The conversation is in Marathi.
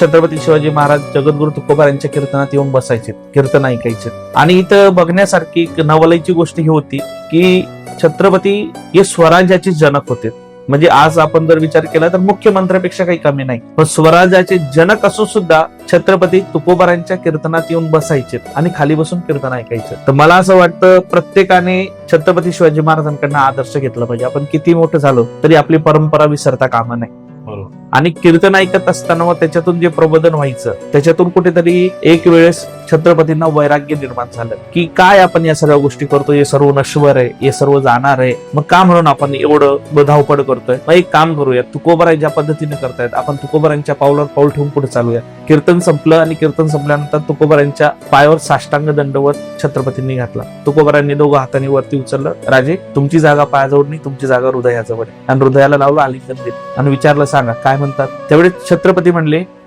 छत्रपती शिवाजी महाराज जगद्गुरु तुकोबा यांच्या कीर्तनात येऊन बसायचे, कीर्तन ऐकायचे. आणि इथं बघण्यासारखी नवलाईची गोष्ट ही होती की छत्रपती हे स्वराज्याचे जनक होते. म्हणजे आज आपण जर विचार केला तर मुख्यमंत्र्यापेक्षा काही कमी नाही, पण स्वराज्याचे जनक असून सुद्धा छत्रपती तुकोबारांच्या कीर्तनात येऊन बसायचे आणि खाली बसून कीर्तन ऐकायचे. तर मला असं वाटतं प्रत्येकाने छत्रपती शिवाजी महाराजांकडनं आदर्श घेतला पाहिजे. आपण किती मोठं झालो तरी आपली परंपरा विसरता कामा नये. आणि कीर्तन ऐकत असताना मग त्याच्यातून जे प्रबोधन व्हायचं, त्याच्यातून कुठेतरी एक वेळेस छत्रपतींना वैराग्य निर्माण झालं की काय आपण या सगळ्या गोष्टी करतो, हे सर्व नश्वर आहे, हे सर्व जाणार आहे, मग का म्हणून आपण एवढं धावपळ करतोय. मग एक काम करूया, तुकोबाराय ज्या पद्धतीने करतायत आपण तुकोबारांच्या पावलावर पाऊल ठेवून पुढे चालूया. कीर्तन संपलं आणि कीर्तन संपल्यानंतर तुकोबारांच्या पायावर साष्टांग दंडवत छत्रपतींनी घातला. तुकोबारांनी दोघं हातांनी वरती उचललं, राजे तुमची जागा पायाजवळ नाही, तुमची जागा हृदयाजवळ आहे. आणि हृदयाला लावलं आलिंगन दिलं आणि विचारलं सांगा काय म्हणतात. त्यावेळी छत्रपती म्हणले